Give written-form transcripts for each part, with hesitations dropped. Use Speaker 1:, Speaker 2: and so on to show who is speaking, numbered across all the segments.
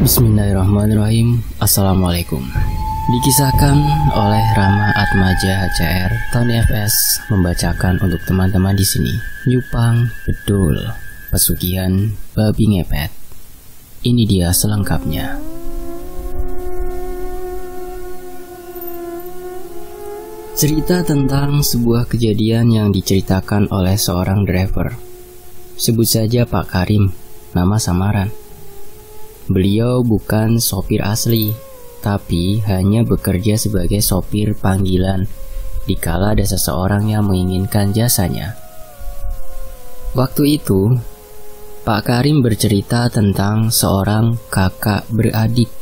Speaker 1: Bismillahirrahmanirrahim. Assalamualaikum. Dikisahkan oleh Rama Atmaja HCR, Tony FS membacakan untuk teman-teman di sini. Nyupang Bedul, Pesugihan Babi Ngepet. Ini dia selengkapnya. Cerita tentang sebuah kejadian yang diceritakan oleh seorang driver. Sebut saja Pak Karim, nama samaran. Beliau bukan sopir asli, tapi hanya bekerja sebagai sopir panggilan dikala ada seseorang yang menginginkan jasanya. Waktu itu, Pak Karim bercerita tentang seorang kakak beradik,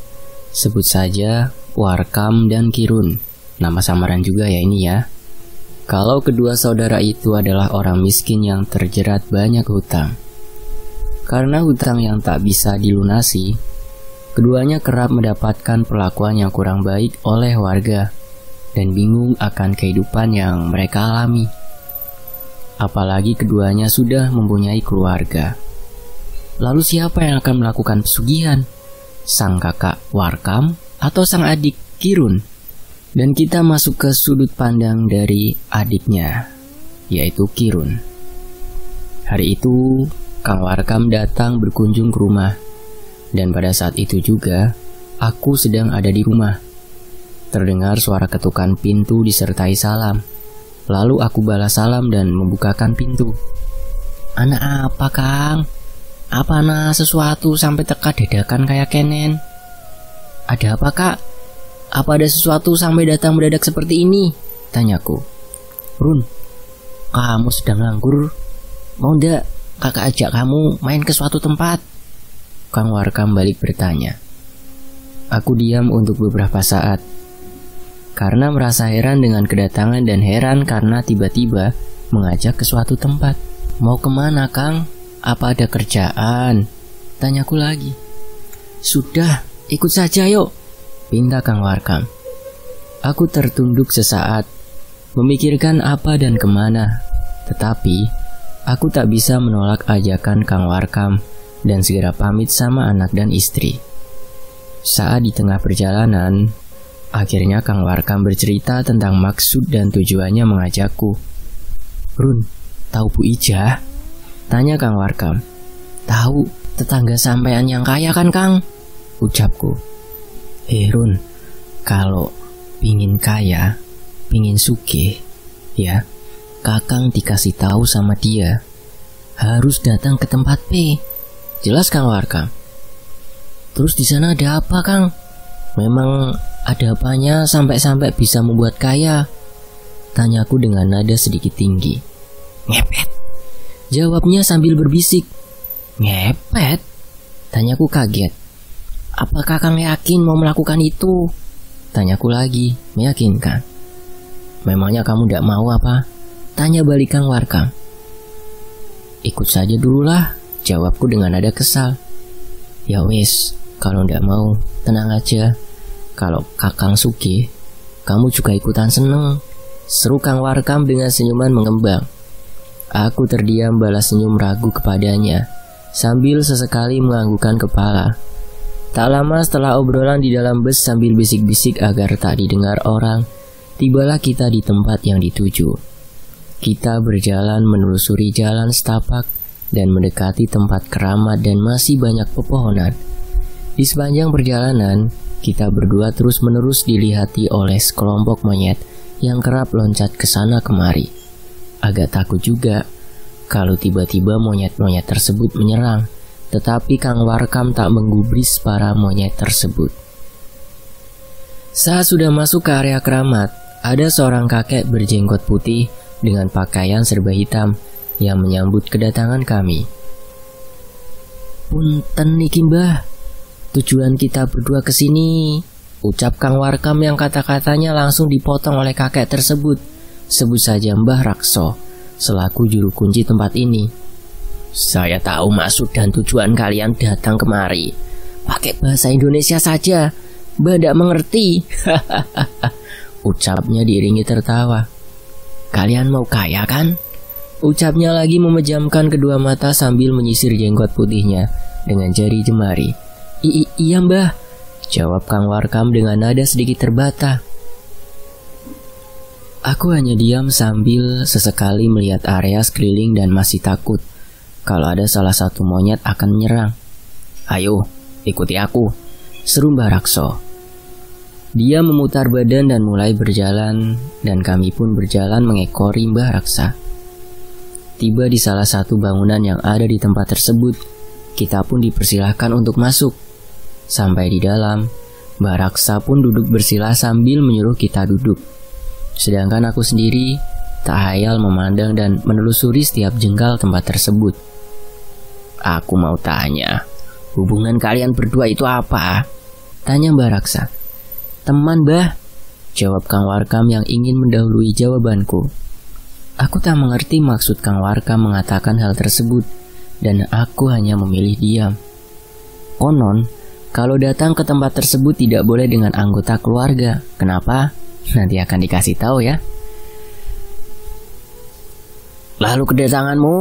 Speaker 1: sebut saja Warkam dan Kirun, nama samaran juga ya ini ya. Kalau kedua saudara itu adalah orang miskin yang terjerat banyak hutang. Karena hutang yang tak bisa dilunasi, keduanya kerap mendapatkan perlakuan yang kurang baik oleh warga dan bingung akan kehidupan yang mereka alami. Apalagi keduanya sudah mempunyai keluarga. Lalu siapa yang akan melakukan pesugihan? Sang kakak Warkam atau sang adik Kirun? Dan kita masuk ke sudut pandang dari adiknya, yaitu Kirun. Hari itu Kang Warkam datang berkunjung ke rumah, dan pada saat itu juga aku sedang ada di rumah. Terdengar suara ketukan pintu disertai salam. Lalu aku balas salam dan membukakan pintu. "Anak apa, Kang? Apa ana sesuatu sampai teka dadakan kayak kenen?" "Ada apa, Kak? Apa ada sesuatu sampai datang mendadak seperti ini?" tanyaku. "Run, kamu sedang nganggur? Mau ndak kakak ajak kamu main ke suatu tempat?" Kang Warkam balik bertanya. Aku diam untuk beberapa saat, karena merasa heran dengan kedatangan dan heran karena tiba-tiba mengajak ke suatu tempat. "Mau kemana, Kang? Apa ada kerjaan?" tanyaku lagi. "Sudah, ikut saja yuk," pinta Kang Warkam. Aku tertunduk sesaat, memikirkan apa dan kemana. Tetapi aku tak bisa menolak ajakan Kang Warkam dan segera pamit sama anak dan istri. Saat di tengah perjalanan, akhirnya Kang Warkam bercerita tentang maksud dan tujuannya mengajakku. "Run, tahu Bu Ijah?" tanya Kang Warkam. "Tahu, tetangga sampean yang kaya kan, Kang?" ucapku. "Run, kalau pingin kaya, pingin sugih, ya, Kakang dikasih tahu sama dia. Harus datang ke tempat P," jelas Kang Warkam. "Terus di sana ada apa, Kang? Memang ada apanya sampai bisa membuat kaya?" tanyaku dengan nada sedikit tinggi. "Ngepet," jawabnya sambil berbisik. "Ngepet?" tanyaku kaget. "Apa Kakang yakin mau melakukan itu?" tanyaku lagi, meyakinkan. "Memangnya kamu tidak mau apa?" tanya balik Kang Warkam. "Ikut saja dululah," jawabku dengan nada kesal. "Ya wes, kalau ndak mau, tenang aja. Kalau Kakang sugih, kamu juga ikutan seneng," seru Kang Warkam dengan senyuman mengembang. Aku terdiam balas senyum ragu kepadanya, sambil sesekali menganggukkan kepala. Tak lama setelah obrolan di dalam bus sambil bisik-bisik agar tak didengar orang, tibalah kita di tempat yang dituju. Kita berjalan menelusuri jalan setapak dan mendekati tempat keramat dan masih banyak pepohonan. Di sepanjang perjalanan, kita berdua terus-menerus dilihati oleh sekelompok monyet yang kerap loncat ke sana kemari. Agak takut juga kalau tiba-tiba monyet-monyet tersebut menyerang, tetapi Kang Warkam tak menggubris para monyet tersebut. Saat sudah masuk ke area keramat, ada seorang kakek berjenggot putih dengan pakaian serba hitam yang menyambut kedatangan kami. "Punten niki Mbah, tujuan kita berdua ke sini," ucap Kang Warkam yang kata-katanya langsung dipotong oleh kakek tersebut. Sebut saja Mbah Rakso, selaku juru kunci tempat ini. "Saya tahu maksud dan tujuan kalian datang kemari. Pakai bahasa Indonesia saja, Mbah tidak mengerti," ucapnya diiringi tertawa. "Kalian mau kaya kan?" ucapnya lagi memejamkan kedua mata sambil menyisir jenggot putihnya dengan jari jemari. Iya mbah, jawab Kang Warkam dengan nada sedikit terbata. Aku hanya diam sambil sesekali melihat area sekeliling dan masih takut kalau ada salah satu monyet akan menyerang. Ayo, ikuti aku, seru Mbah Rakso. Dia memutar badan dan mulai berjalan, dan kami pun berjalan mengekori Mbah Raksa. Tiba di salah satu bangunan yang ada di tempat tersebut, kita pun dipersilahkan untuk masuk. Sampai di dalam, Mbah Raksa pun duduk bersila sambil menyuruh kita duduk. Sedangkan aku sendiri tak hayal memandang dan menelusuri setiap jengkal tempat tersebut. Aku mau tanya, hubungan kalian berdua itu apa? Tanya Mbah Raksa. Teman Mbah, jawab Kang Warkam yang ingin mendahului jawabanku. Aku tak mengerti maksud Kang Warkam mengatakan hal tersebut, dan aku hanya memilih diam. Konon, kalau datang ke tempat tersebut tidak boleh dengan anggota keluarga. Kenapa? Nanti akan dikasih tahu ya. Lalu kedatanganmu?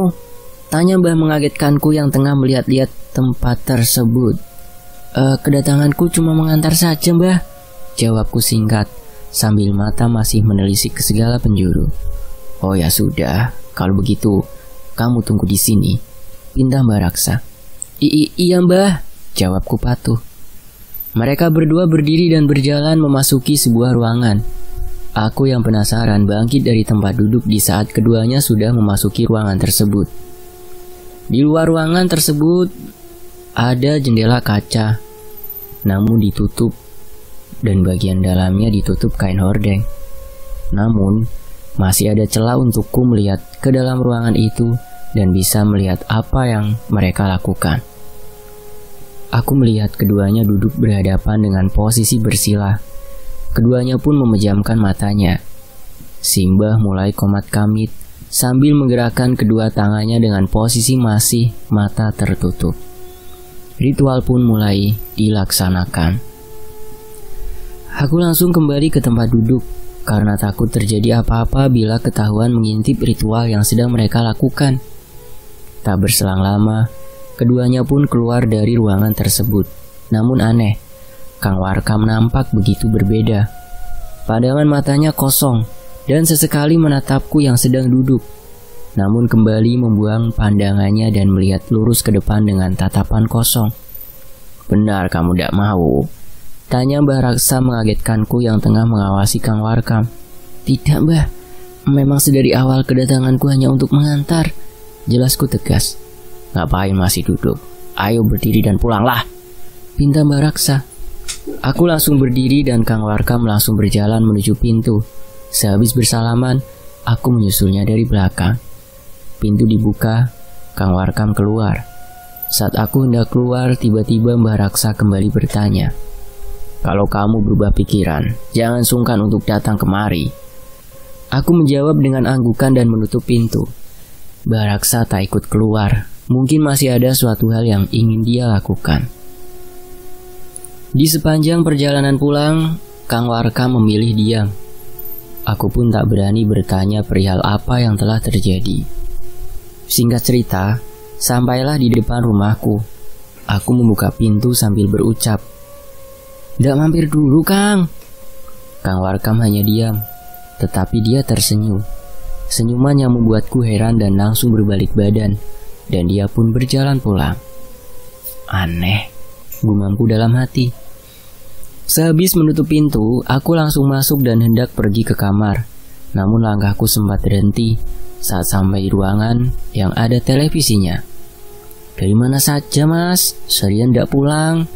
Speaker 1: Tanya Mbah mengagetkanku yang tengah melihat-lihat tempat tersebut. Kedatanganku cuma mengantar saja Mbah, jawabku singkat sambil mata masih menelisik ke segala penjuru. Oh ya sudah, kalau begitu kamu tunggu di sini, pinta Mbah Raksa. Iya Mbah, jawabku patuh. Mereka berdua berdiri dan berjalan memasuki sebuah ruangan. Aku yang penasaran bangkit dari tempat duduk di saat keduanya sudah memasuki ruangan tersebut. Di luar ruangan tersebut ada jendela kaca, namun ditutup, dan bagian dalamnya ditutup kain hordeng. Namun, masih ada celah untukku melihat ke dalam ruangan itu dan bisa melihat apa yang mereka lakukan. Aku melihat keduanya duduk berhadapan dengan posisi bersila. Keduanya pun memejamkan matanya. Simbah mulai komat kamit sambil menggerakkan kedua tangannya dengan posisi masih mata tertutup. Ritual pun mulai dilaksanakan. Aku langsung kembali ke tempat duduk karena takut terjadi apa-apa bila ketahuan mengintip ritual yang sedang mereka lakukan. Tak berselang lama, keduanya pun keluar dari ruangan tersebut. Namun aneh, Kang Warkam nampak begitu berbeda. Pandangan matanya kosong dan sesekali menatapku yang sedang duduk. Namun kembali membuang pandangannya dan melihat lurus ke depan dengan tatapan kosong. Benar kamu tidak mau? Tanya Mbah Raksa mengagetkanku yang tengah mengawasi Kang Warkam. Tidak Mbah, memang sedari awal kedatanganku hanya untuk mengantar, jelasku tegas. Ngapain masih duduk? Ayo berdiri dan pulanglah, pinta Mbah Raksa. Aku langsung berdiri dan Kang Warkam langsung berjalan menuju pintu. Sehabis bersalaman, aku menyusulnya dari belakang. Pintu dibuka, Kang Warkam keluar. Saat aku hendak keluar, tiba-tiba Mbah Raksa kembali bertanya. Kalau kamu berubah pikiran, jangan sungkan untuk datang kemari. Aku menjawab dengan anggukan dan menutup pintu. Mbah Raksa tak ikut keluar. Mungkin masih ada suatu hal yang ingin dia lakukan. Di sepanjang perjalanan pulang, Kang Warkam memilih diam. Aku pun tak berani bertanya perihal apa yang telah terjadi. Singkat cerita, sampailah di depan rumahku. Aku membuka pintu sambil berucap, "Ndak mampir dulu, Kang." Kang Warkam hanya diam, tetapi dia tersenyum. Senyuman yang membuatku heran dan langsung berbalik badan, dan dia pun berjalan pulang. Aneh, gumamku dalam hati. Sehabis menutup pintu, aku langsung masuk dan hendak pergi ke kamar. Namun langkahku sempat berhenti saat sampai di ruangan yang ada televisinya. Dari mana saja Mas? Seharian ndak pulang?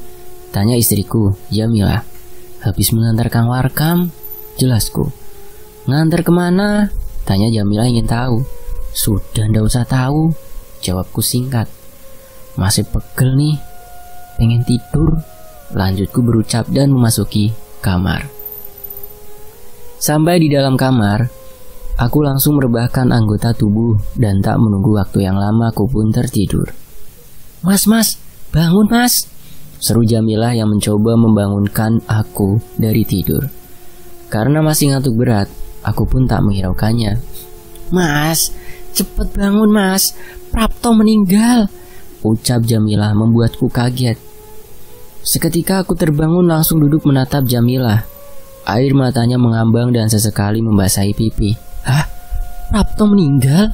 Speaker 1: Tanya istriku, Jamilah. Habis mengantar Kang Warkam, jelasku. Ngantar kemana? Tanya Jamilah ingin tahu. Sudah ndak usah tahu, jawabku singkat. Masih pegel nih, pengen tidur. Lanjutku berucap dan memasuki kamar. Sampai di dalam kamar, aku langsung merebahkan anggota tubuh dan tak menunggu waktu yang lama aku pun tertidur. Mas, bangun mas, seru Jamilah yang mencoba membangunkan aku dari tidur. Karena masih ngantuk berat, aku pun tak menghiraukannya. Mas, cepet bangun mas, Prapto meninggal, ucap Jamilah membuatku kaget. Seketika aku terbangun langsung duduk menatap Jamilah. Air matanya mengambang dan sesekali membasahi pipi. Hah? Prapto meninggal?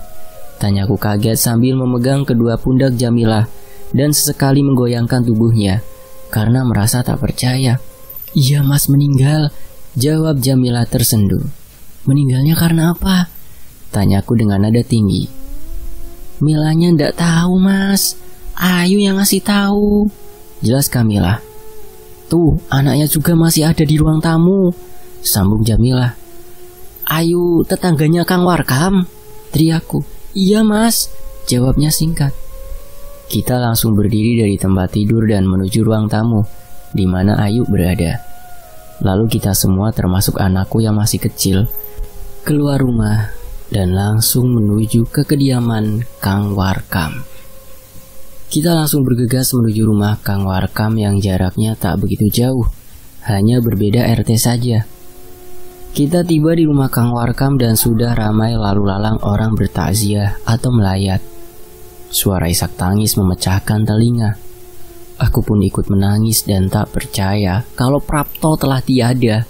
Speaker 1: Tanyaku kaget sambil memegang kedua pundak Jamilah dan sesekali menggoyangkan tubuhnya karena merasa tak percaya. Iya mas, meninggal, jawab Jamilah tersenduh. Meninggalnya karena apa? Tanyaku dengan nada tinggi. Milanya ndak tahu mas, Ayu yang ngasih tahu, jelas Kamilah. Tuh, anaknya juga masih ada di ruang tamu, sambung Jamilah. Ayu tetangganya Kang Warkam, teriakku. Iya mas, jawabnya singkat. Kita langsung berdiri dari tempat tidur dan menuju ruang tamu di mana Ayu berada. Lalu kita semua termasuk anakku yang masih kecil keluar rumah dan langsung menuju ke kediaman Kang Warkam. Kita langsung bergegas menuju rumah Kang Warkam yang jaraknya tak begitu jauh, hanya berbeda RT saja. Kita tiba di rumah Kang Warkam dan sudah ramai lalu lalang orang bertakziah atau melayat. Suara isak tangis memecahkan telinga. Aku pun ikut menangis dan tak percaya kalau Prapto telah tiada.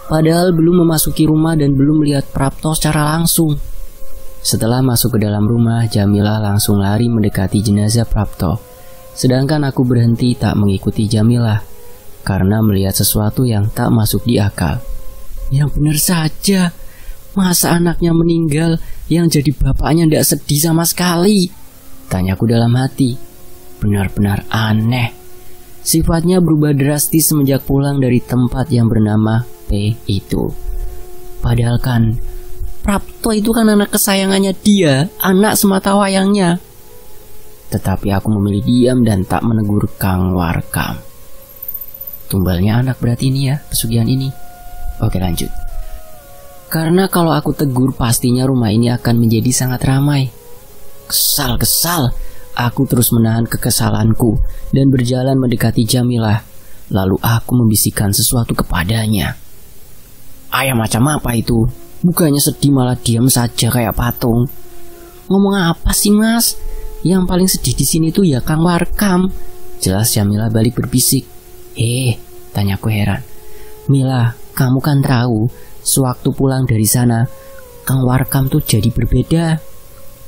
Speaker 1: Padahal belum memasuki rumah dan belum melihat Prapto secara langsung. Setelah masuk ke dalam rumah, Jamilah langsung lari mendekati jenazah Prapto. Sedangkan aku berhenti tak mengikuti Jamilah karena melihat sesuatu yang tak masuk di akal. Yang benar saja, masa anaknya meninggal yang jadi bapaknya ndak sedih sama sekali? Tanyaku dalam hati. Benar-benar aneh. Sifatnya berubah drastis semenjak pulang dari tempat yang bernama P itu. Padahal kan Prapto itu kan anak kesayangannya dia, anak semata wayangnya. Tetapi aku memilih diam dan tak menegur Kang Warkam. Tumbalnya anak berarti ini ya, pesugihan ini. Oke lanjut. Karena kalau aku tegur pastinya rumah ini akan menjadi sangat ramai. Kesal. Aku terus menahan kekesalanku dan berjalan mendekati Jamilah. Lalu aku membisikkan sesuatu kepadanya. Ayam macam apa itu? Bukannya sedih malah diam saja kayak patung. Ngomong apa sih mas? Yang paling sedih di sini tuh ya Kang Warkam. Jelas Jamilah balik berbisik. Tanyaku heran. Mila, kamu kan tahu, sewaktu pulang dari sana, Kang Warkam tuh jadi berbeda.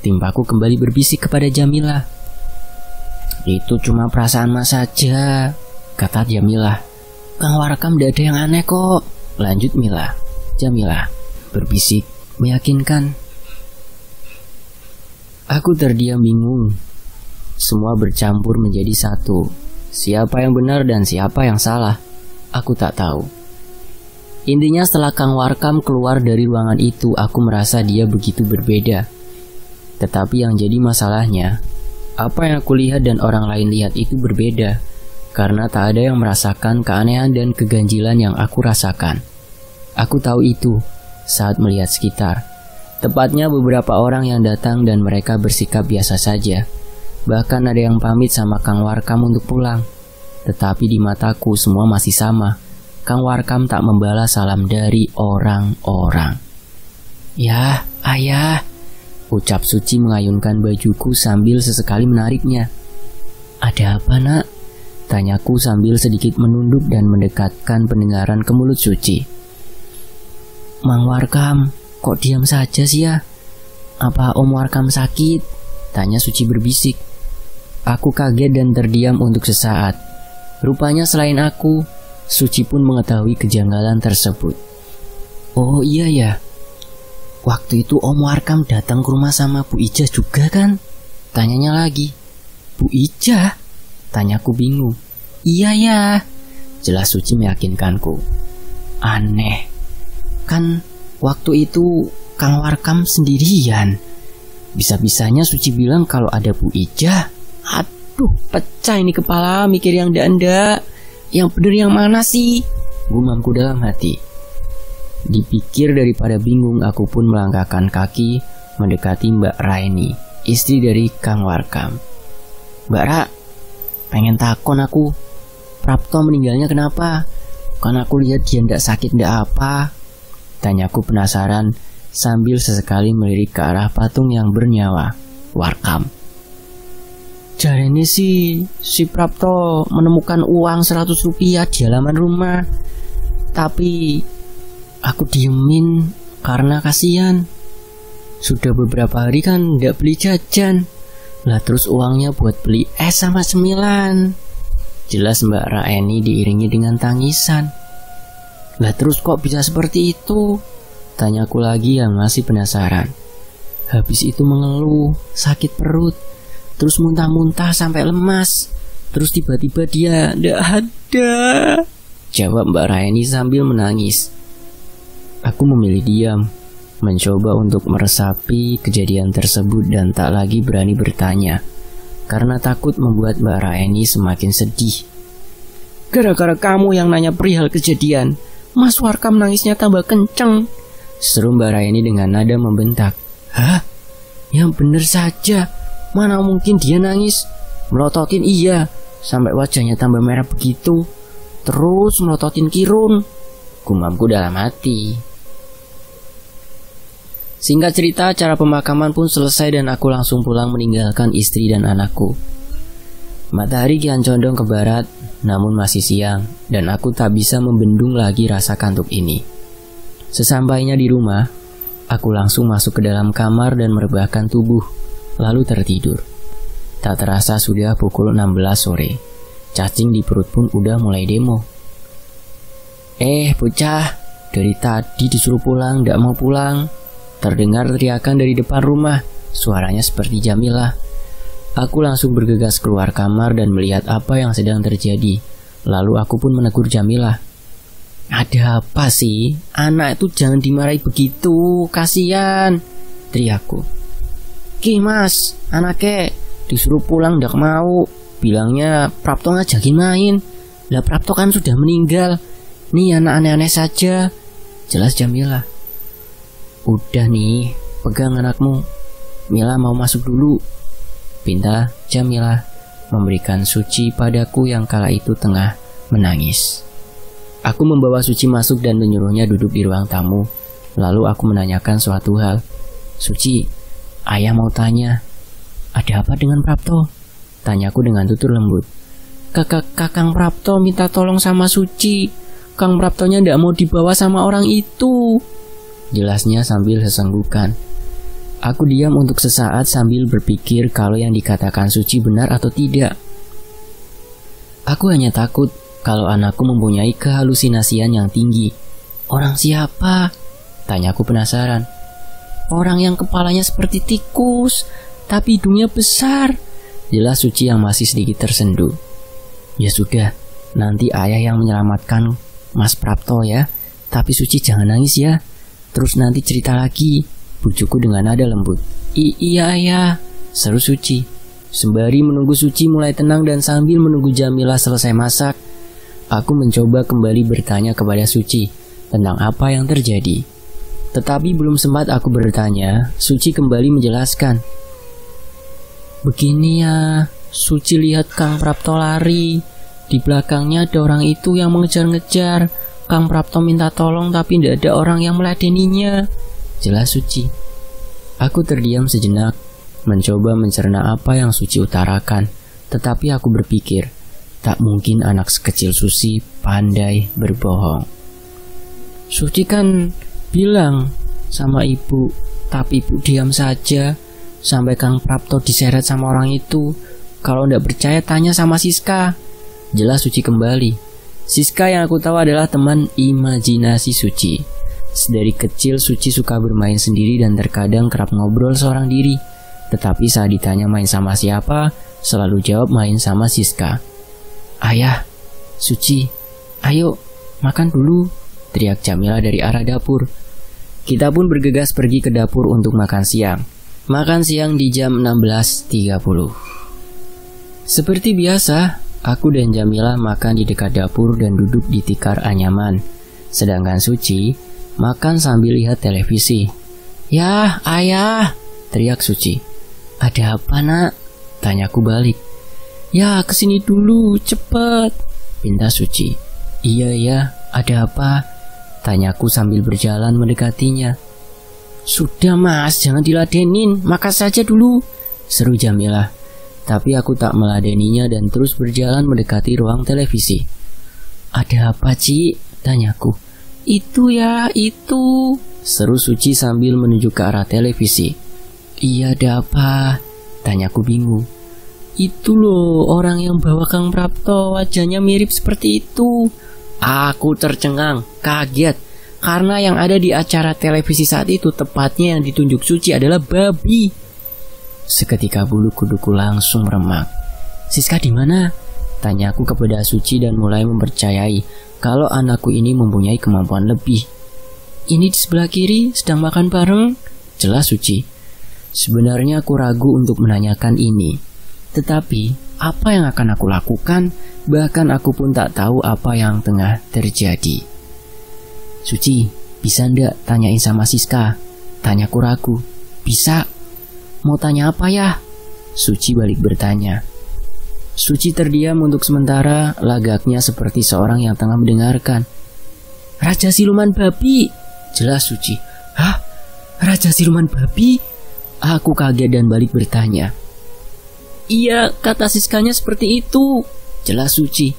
Speaker 1: Timpaku kembali berbisik kepada Jamilah. Itu cuma perasaan mas saja, kata Jamilah. Kang Warkam tidak ada yang aneh kok, lanjut Mila. Jamilah berbisik, meyakinkan. Aku terdiam bingung. Semua bercampur menjadi satu. Siapa yang benar dan siapa yang salah, aku tak tahu. Intinya setelah Kang Warkam keluar dari ruangan itu, aku merasa dia begitu berbeda. Tetapi yang jadi masalahnya, apa yang aku lihat dan orang lain lihat itu berbeda. Karena tak ada yang merasakan keanehan dan keganjilan yang aku rasakan. Aku tahu itu saat melihat sekitar. Tepatnya beberapa orang yang datang dan mereka bersikap biasa saja. Bahkan ada yang pamit sama Kang Warkam untuk pulang. Tetapi di mataku semua masih sama. Kang Warkam tak membalas salam dari orang-orang. Ya, ayah, ucap Suci mengayunkan bajuku sambil sesekali menariknya. Ada apa nak? Tanyaku sambil sedikit menunduk dan mendekatkan pendengaran ke mulut Suci. Mang Warkam, kok diam saja sih ya? Apa Om Warkam sakit? Tanya Suci berbisik. Aku kaget dan terdiam untuk sesaat. Rupanya selain aku, Suci pun mengetahui kejanggalan tersebut. Oh iya ya, waktu itu Om Warkam datang ke rumah sama Bu Ijah juga kan? Tanyanya lagi. Bu Ijah? Tanyaku bingung. Iya ya, jelas Suci meyakinkanku. Aneh. Kan waktu itu Kang Warkam sendirian. Bisa-bisanya Suci bilang kalau ada Bu Ijah. Aduh, pecah ini kepala mikir yang ndak-ndak. Yang bener yang mana sih? Gumamku dalam hati. Dipikir daripada bingung, aku pun melangkahkan kaki mendekati Mbak Raini, istri dari Kang Warkam. Mbak Ra, pengen takon aku, Prapto meninggalnya kenapa? Kan aku lihat dia ndak sakit ndak apa. Tanyaku penasaran sambil sesekali melirik ke arah patung yang bernyawa, Warkam. Jarene si Prapto menemukan uang 100 rupiah di halaman rumah. Tapi aku diemin karena kasihan. Sudah beberapa hari kan nggak beli jajan. Lah terus uangnya buat beli es sama cemilan. Jelas Mbak Raeni diiringi dengan tangisan. Lah terus kok bisa seperti itu? Tanyaku lagi yang masih penasaran. Habis itu mengeluh, sakit perut, terus muntah-muntah sampai lemas. Terus tiba-tiba dia nggak ada, jawab Mbak Raeni sambil menangis. Aku memilih diam, mencoba untuk meresapi kejadian tersebut dan tak lagi berani bertanya, karena takut membuat Mbak Raeni semakin sedih. Gara-gara kamu yang nanya perihal kejadian, Mas Warkam nangisnya tambah kenceng, seru Mbak Raeni dengan nada membentak. Hah? Yang bener saja, mana mungkin dia nangis? Melototin iya, sampai wajahnya tambah merah begitu. Terus melototin Kirun, gumamku dalam hati. Singkat cerita, acara pemakaman pun selesai dan aku langsung pulang meninggalkan istri dan anakku. Matahari kian condong ke barat, namun masih siang, dan aku tak bisa membendung lagi rasa kantuk ini. Sesampainya di rumah, aku langsung masuk ke dalam kamar dan merebahkan tubuh, lalu tertidur. Tak terasa sudah pukul 16 sore. Cacing di perut pun udah mulai demo. Bocah, dari tadi disuruh pulang, gak mau pulang. Terdengar teriakan dari depan rumah, suaranya seperti Jamilah. Aku langsung bergegas keluar kamar dan melihat apa yang sedang terjadi. Lalu aku pun menegur Jamilah. Ada apa sih? Anak itu jangan dimarahi begitu, kasihan, teriakku. Ki mas, anaknya disuruh pulang ndak mau. Bilangnya Prapto ngajakin main. Lah Prapto kan sudah meninggal. Nih anak aneh-aneh saja, jelas Jamilah. Udah nih, pegang anakmu. Mila mau masuk dulu, pinta Jamilah memberikan Suci padaku yang kala itu tengah menangis. Aku membawa Suci masuk dan menyuruhnya duduk di ruang tamu. Lalu aku menanyakan suatu hal. Suci, ayah mau tanya, ada apa dengan Prapto? Tanyaku dengan tutur lembut. Kakang Prapto minta tolong sama Suci. Kang Praptonya ndak mau dibawa sama orang itu, jelasnya sambil sesenggukan. Aku diam untuk sesaat sambil berpikir kalau yang dikatakan Suci benar atau tidak. Aku hanya takut kalau anakku mempunyai kehalusinasian yang tinggi. Orang siapa? Tanyaku penasaran. Orang yang kepalanya seperti tikus, tapi hidungnya besar, jelas Suci yang masih sedikit tersenduh. Ya sudah, nanti ayah yang menyelamatkan Mas Prapto ya. Tapi Suci jangan nangis ya. Terus nanti cerita lagi, bujuku dengan nada lembut. Iya ayah, seru Suci. Sembari menunggu Suci mulai tenang dan sambil menunggu Jamilah selesai masak, aku mencoba kembali bertanya kepada Suci tentang apa yang terjadi. Tetapi belum sempat aku bertanya, Suci kembali menjelaskan. Begini ya, Suci lihat Kang Prapto lari. Di belakangnya ada orang itu yang mengejar-ngejar. Kang Prapto minta tolong tapi tidak ada orang yang meladeninya, jelas Suci. Aku terdiam sejenak, mencoba mencerna apa yang Suci utarakan. Tetapi aku berpikir, tak mungkin anak sekecil Suci pandai berbohong. Suci kan bilang sama ibu, tapi ibu diam saja sampai Kang Prapto diseret sama orang itu. Kalau tidak percaya tanya sama Siska, jelas Suci kembali. Siska yang aku tahu adalah teman imajinasi Suci. Dari kecil Suci suka bermain sendiri dan terkadang kerap ngobrol seorang diri. Tetapi saat ditanya main sama siapa, selalu jawab main sama Siska. Ayah, Suci, ayo makan dulu, teriak Jamilah dari arah dapur. Kita pun bergegas pergi ke dapur untuk makan siang. Makan siang di jam 16.30. Seperti biasa, aku dan Jamilah makan di dekat dapur dan duduk di tikar anyaman. Sedangkan Suci makan sambil lihat televisi. Yah, ayah, teriak Suci. Ada apa nak? Tanyaku balik. Ya, kesini dulu, cepet, pinta Suci. Iya, ada apa? Tanyaku sambil berjalan mendekatinya. Sudah mas, jangan diladenin, makan saja dulu, seru Jamilah. Tapi aku tak meladeninya dan terus berjalan mendekati ruang televisi. "Ada apa, Ci?" tanyaku. "Itu ya, itu," seru Suci sambil menuju ke arah televisi. "Iya, ada apa?" tanyaku bingung. "Itu loh, orang yang bawa Kang Prapto, wajahnya mirip seperti itu." Aku tercengang, kaget, karena yang ada di acara televisi saat itu, tepatnya yang ditunjuk Suci, adalah babi. Seketika bulu kuduku langsung meremak. "Siska di mana?" tanyaku kepada Suci dan mulai mempercayai kalau anakku ini mempunyai kemampuan lebih. "Ini di sebelah kiri, sedang makan bareng," jelas Suci. Sebenarnya aku ragu untuk menanyakan ini. Tetapi, apa yang akan aku lakukan? Bahkan aku pun tak tahu apa yang tengah terjadi. "Suci, bisa ndak tanyain sama Siska?" tanyaku ragu. "Bisa." "Mau tanya apa ya?" Suci balik bertanya. Suci terdiam untuk sementara, lagaknya seperti seorang yang tengah mendengarkan. "Raja siluman babi," jelas Suci. "Hah? Raja siluman babi?" Aku kaget dan balik bertanya. "Iya, kata Siskanya seperti itu," jelas Suci.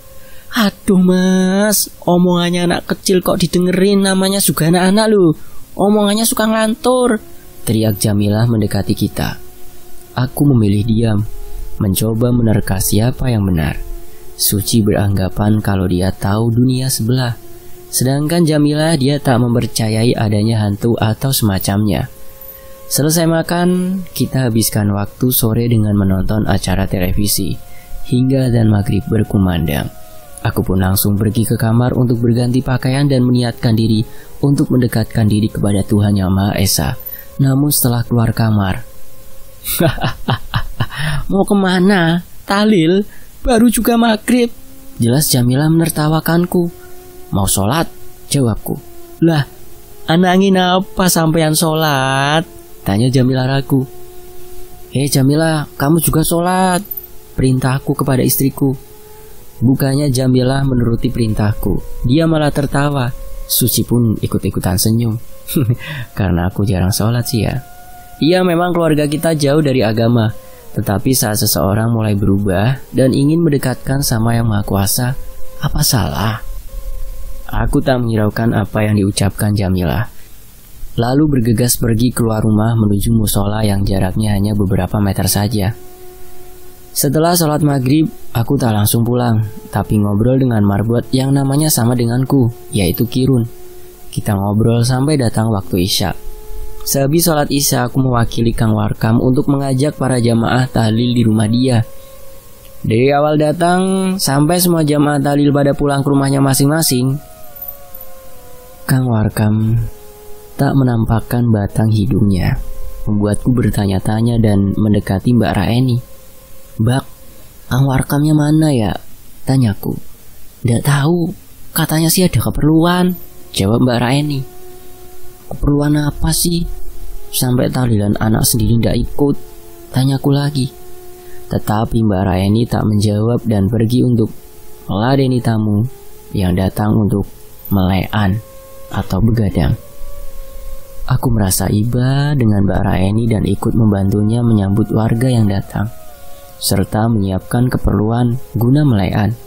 Speaker 1: "Aduh mas, omongannya anak kecil kok didengerin, namanya juga anak-anak loh. Omongannya suka ngelantur," teriak Jamilah mendekati kita. Aku memilih diam, mencoba menerka siapa yang benar. Suci beranggapan kalau dia tahu dunia sebelah, sedangkan Jamilah dia tak mempercayai adanya hantu atau semacamnya. Selesai makan, kita habiskan waktu sore dengan menonton acara televisi hingga azan maghrib berkumandang. Aku pun langsung pergi ke kamar untuk berganti pakaian dan meniatkan diri untuk mendekatkan diri kepada Tuhan Yang Maha Esa. Namun setelah keluar kamar, "Mau kemana? Tahlil? Baru juga maghrib," jelas Jamilah menertawakanku. "Mau sholat?" jawabku. "Lah, anangin apa sampean sholat?" tanya Jamilah ragu. Jamilah, kamu juga sholat," perintahku kepada istriku. Bukannya Jamilah menuruti perintahku, dia malah tertawa. Suci pun ikut-ikutan senyum. Karena aku jarang sholat sih ya. Iya, memang keluarga kita jauh dari agama, tetapi saat seseorang mulai berubah dan ingin mendekatkan sama Yang Maha Kuasa, apa salah? Aku tak menghiraukan apa yang diucapkan Jamilah, lalu bergegas pergi keluar rumah menuju musola yang jaraknya hanya beberapa meter saja. Setelah sholat maghrib, aku tak langsung pulang, tapi ngobrol dengan marbot yang namanya sama denganku, yaitu Kirun. Kita ngobrol sampai datang waktu isya. Sehabis sholat isya, aku mewakili Kang Warkam untuk mengajak para jamaah tahlil di rumah dia. Dari awal datang sampai semua jamaah tahlil pada pulang ke rumahnya masing-masing, Kang Warkam tak menampakkan batang hidungnya, membuatku bertanya-tanya dan mendekati Mbak Raeni. "Mbak, Kang Warkamnya mana ya?" tanyaku. "Nggak tahu, katanya sih ada keperluan," jawab Mbak Raeni. "Keperluan apa sih? Sampai tahlilan anak sendiri nggak ikut?" tanyaku lagi. Tetapi Mbak Raeni tak menjawab dan pergi untuk meladeni tamu yang datang untuk melean atau begadang. Aku merasa iba dengan Mbak Raeni dan ikut membantunya menyambut warga yang datang, serta menyiapkan keperluan guna melean.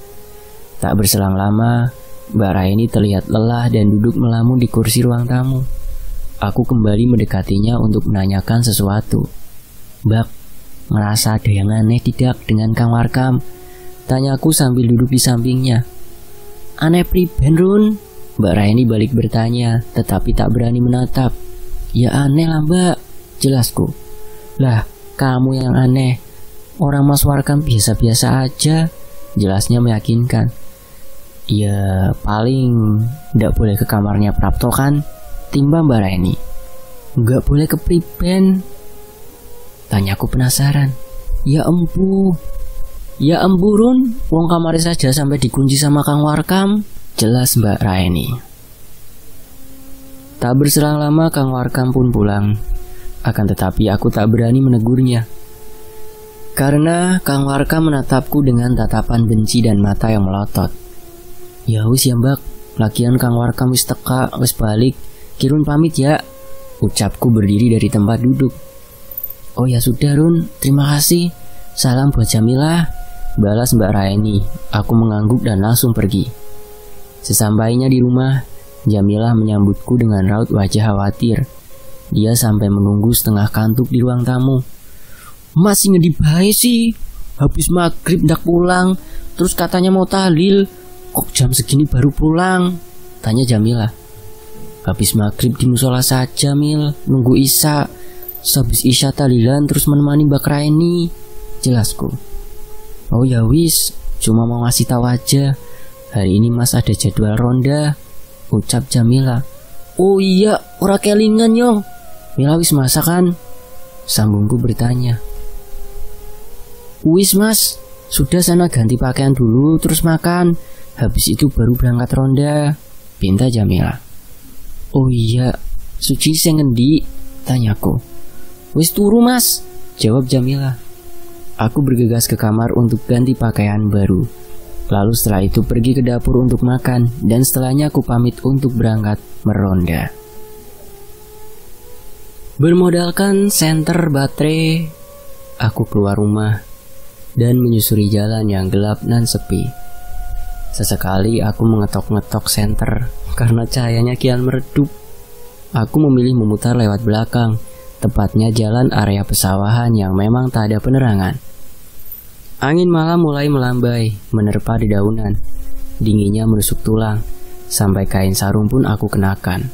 Speaker 1: Tak berselang lama, Mbak Raeni terlihat lelah dan duduk melamun di kursi ruang tamu. Aku kembali mendekatinya untuk menanyakan sesuatu. "Mbak, merasa ada yang aneh tidak dengan Kang Warkam?" tanyaku sambil duduk di sampingnya. "Aneh priben, Run?" Mbak Raeni balik bertanya, tetapi tak berani menatap. "Ya aneh lah Mbak," jelasku. "Lah, kamu yang aneh. Orang Mas Warkam biasa-biasa aja," jelasnya meyakinkan. "Ya paling nggak boleh ke kamarnya Prapto kan?" timba Mbak Raeni. "Nggak boleh ke priben?" tanyaku penasaran. Ya empu, Run, wong kamarnya saja sampai dikunci sama Kang Warkam," jelas Mbak Raeni. Tak berselang lama Kang Warkam pun pulang. Akan tetapi aku tak berani menegurnya, karena Kang Warkam menatapku dengan tatapan benci dan mata yang melotot. "Ya wis ya Mbak, lagian Kang Warkam wis teka, wis balik. Kirun pamit ya," ucapku berdiri dari tempat duduk. "Oh ya sudah Run, terima kasih. Salam buat Jamilah, balas Mbak Raeni. Aku mengangguk dan langsung pergi. Sesampainya di rumah, Jamilah menyambutku dengan raut wajah khawatir. Dia sampai menunggu setengah kantuk di ruang tamu. Masih ngedip bae sih. Habis maghrib ndak pulang. Terus katanya mau tahlil. Kok jam segini baru pulang? Tanya Jamilah. Habis maghrib di musola saja, Mil. Nunggu isya. Habis isya tahlilan terus menemani Mbak Raeni. Jelasku. Oh ya wis, cuma mau ngasih tahu aja. Hari ini Mas ada jadwal ronda. Ucap Jamilah. Oh iya, ora kelingan yo. Mila wis masak kan? Sambungku bertanya. Wis Mas, sudah sana ganti pakaian dulu terus makan. Habis itu baru berangkat ronda. Pinta Jamilah. Oh iya, Suci sing ngendi? Tanyaku. Wis turu Mas, jawab Jamilah. Aku bergegas ke kamar untuk ganti pakaian baru. Lalu setelah itu pergi ke dapur untuk makan. Dan setelahnya aku pamit untuk berangkat meronda. Bermodalkan senter baterai, aku keluar rumah dan menyusuri jalan yang gelap dan sepi. Sesekali aku mengetok-ngetok senter karena cahayanya kian meredup. Aku memilih memutar lewat belakang, tepatnya jalan area pesawahan yang memang tak ada penerangan. Angin malam mulai melambai, menerpa dedaunan. Dinginnya menusuk tulang, sampai kain sarung pun aku kenakan.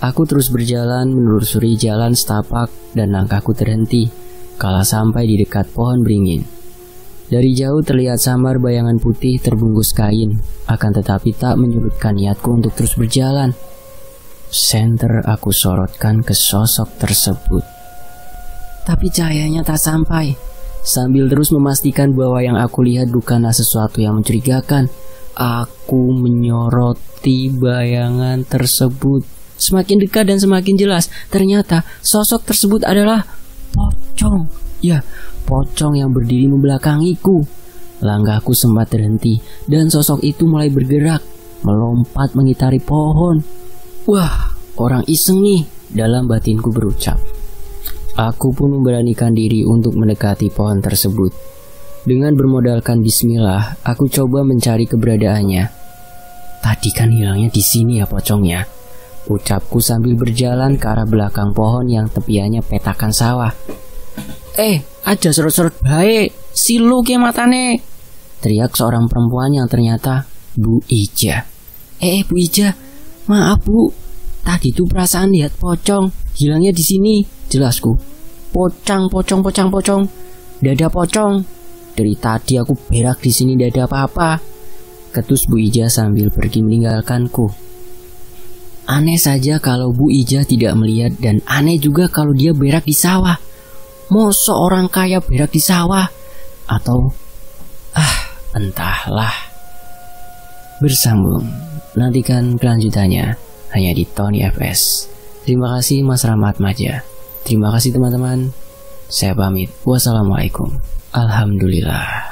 Speaker 1: Aku terus berjalan menelusuri jalan setapak dan langkahku terhenti kala sampai di dekat pohon beringin. Dari jauh terlihat samar bayangan putih terbungkus kain, akan tetapi tak menyurutkan niatku untuk terus berjalan. Senter aku sorotkan ke sosok tersebut. Tapi cahayanya tak sampai. Sambil terus memastikan bahwa yang aku lihat bukanlah sesuatu yang mencurigakan, aku menyoroti bayangan tersebut. Semakin dekat dan semakin jelas, ternyata sosok tersebut adalah pocong. Ya, pocong yang berdiri membelakangiku. Langkahku sempat terhenti dan sosok itu mulai bergerak, melompat mengitari pohon. Wah, orang iseng nih, dalam batinku berucap. Aku pun memberanikan diri untuk mendekati pohon tersebut. Dengan bermodalkan bismillah, aku coba mencari keberadaannya. Tadi kan hilangnya di sini ya pocongnya, ucapku sambil berjalan ke arah belakang pohon yang tepiannya petakan sawah. Aja serot-serot baik, silu ke matane, teriak seorang perempuan yang ternyata Bu Ija. Bu Ija, maaf Bu, tadi tuh perasaan lihat pocong, hilangnya di sini. Jelasku. Pocong. Dada pocong. Dari tadi aku berak di sini tidak ada apa-apa. Ketus Bu Ija sambil pergi meninggalkanku. Aneh saja kalau Bu Ija tidak melihat dan aneh juga kalau dia berak di sawah. Mosok orang kaya berak di sawah? Atau entahlah. Bersambung. Nantikan kelanjutannya hanya di Tony FS. Terima kasih Mas Rahmat Maja. Terima kasih teman-teman. Saya pamit. Wassalamualaikum. Alhamdulillah.